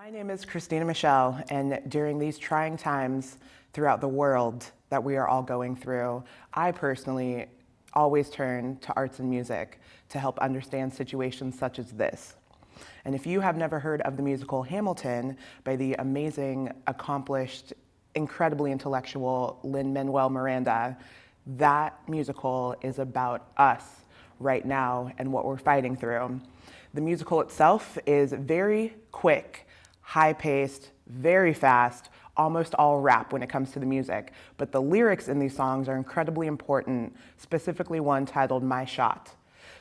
My name is Christina Michelle, and during these trying times throughout the world that we are all going through, I personally always turn to arts and music to help understand situations such as this. And if you have never heard of the musical Hamilton by the amazing, accomplished, incredibly intellectual Lin Manuel Miranda, that musical is about us right now and what we're fighting through. The musical itself is very quick, high-paced, very fast, almost all rap when it comes to the music. But the lyrics in these songs are incredibly important, specifically one titled My Shot.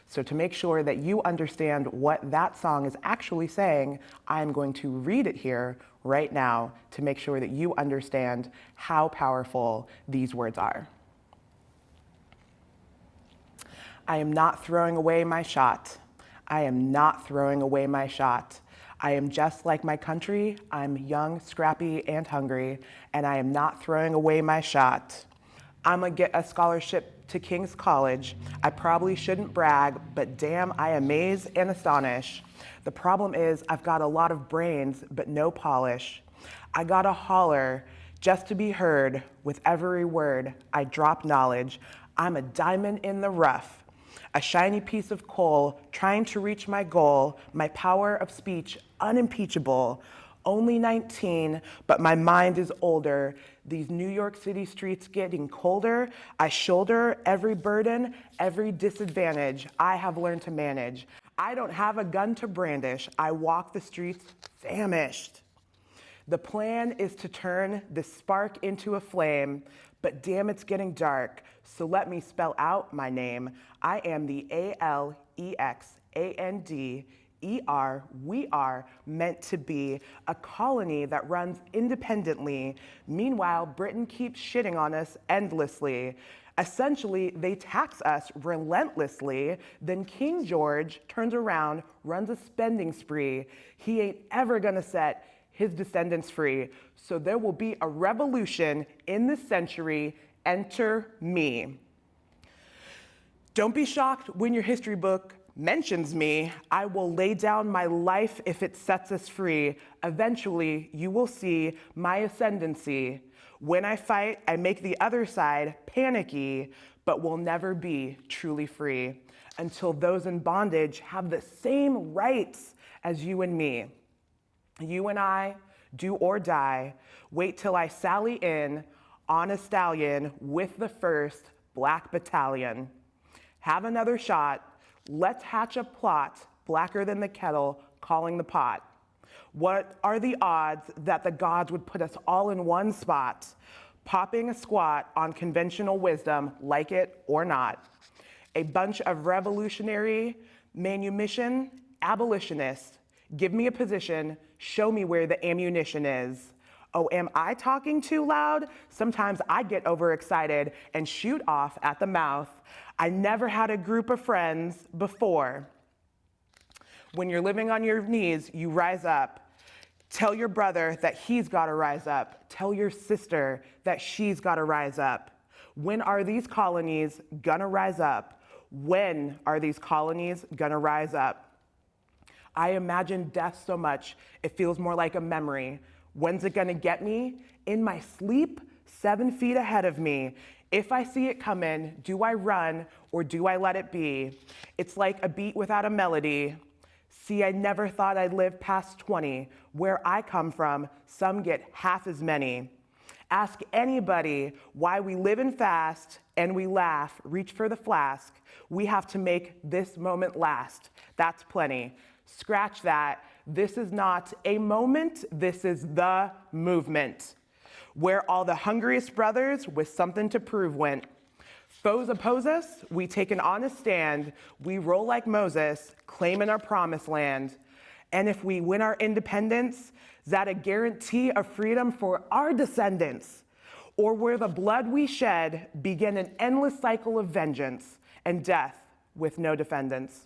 So to make sure that you understand what that song is actually saying, I'm going to read it here right now to make sure that you understand how powerful these words are. I am not throwing away my shot. I am not throwing away my shot. I am just like my country. I'm young, scrappy, and hungry, and I am not throwing away my shot. I'm gonna get a scholarship to King's College. I probably shouldn't brag, but damn, I amaze and astonish. The problem is I've got a lot of brains, but no polish. I gotta holler just to be heard. With every word, I drop knowledge. I'm a diamond in the rough, a shiny piece of coal trying to reach my goal, my power of speech unimpeachable. Only 19, but my mind is older. These New York City streets getting colder. I shoulder every burden, every disadvantage I have learned to manage. I don't have a gun to brandish. I walk the streets famished. The plan is to turn this spark into a flame, but damn, it's getting dark. So let me spell out my name. I am the ALEXANDER. We are meant to be a colony that runs independently. Meanwhile, Britain keeps shitting on us endlessly. Essentially, they tax us relentlessly. Then King George turns around, runs a spending spree. He ain't ever gonna set his descendants free. So there will be a revolution in this century. Enter me. Don't be shocked when your history book mentions me. I will lay down my life if it sets us free. Eventually, you will see my ascendancy. When I fight, I make the other side panicky, but will never be truly free until those in bondage have the same rights as you and me. You and I, do or die. Wait till I sally in on a stallion with the 1st Black Battalion. Have another shot. Let's hatch a plot blacker than the kettle calling the pot. What are the odds that the gods would put us all in one spot, popping a squat on conventional wisdom, like it or not? A bunch of revolutionary manumission abolitionists. Give me a position, show me where the ammunition is. Oh, am I talking too loud? Sometimes I get overexcited and shoot off at the mouth. I never had a group of friends before. When you're living on your knees, you rise up. Tell your brother that he's gotta rise up. Tell your sister that she's gotta rise up. When are these colonies gonna rise up? When are these colonies gonna rise up? I imagine death so much, it feels more like a memory. When's it gonna get me? In my sleep, 7 feet ahead of me. If I see it coming, do I run or do I let it be? It's like a beat without a melody. See, I never thought I'd live past 20. Where I come from, some get half as many. Ask anybody why we live in fast and we laugh, reach for the flask. We have to make this moment last. That's plenty. Scratch that. This is not a moment, this is the movement. Where all the hungriest brothers with something to prove went. Foes oppose us, we take an honest stand. We roll like Moses, claiming our promised land. And if we win our independence, is that a guarantee of freedom for our descendants? Or where the blood we shed begin an endless cycle of vengeance and death with no defendants?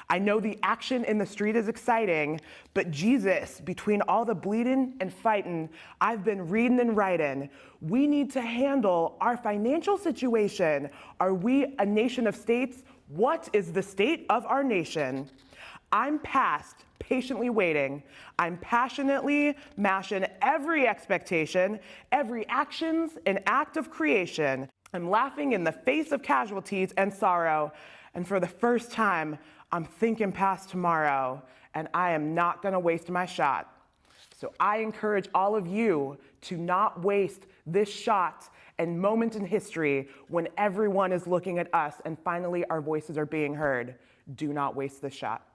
I know the action in the street is exciting, but Jesus, between all the bleeding and fighting, I've been reading and writing. We need to handle our financial situation. Are we a nation of states? What is the state of our nation? I'm past patiently waiting. I'm passionately mashing every expectation, every action's an act of creation. I'm laughing in the face of casualties and sorrow. And for the first time, I'm thinking past tomorrow, and I am not gonna waste my shot. So I encourage all of you to not waste this shot and moment in history when everyone is looking at us and finally our voices are being heard. Do not waste this shot.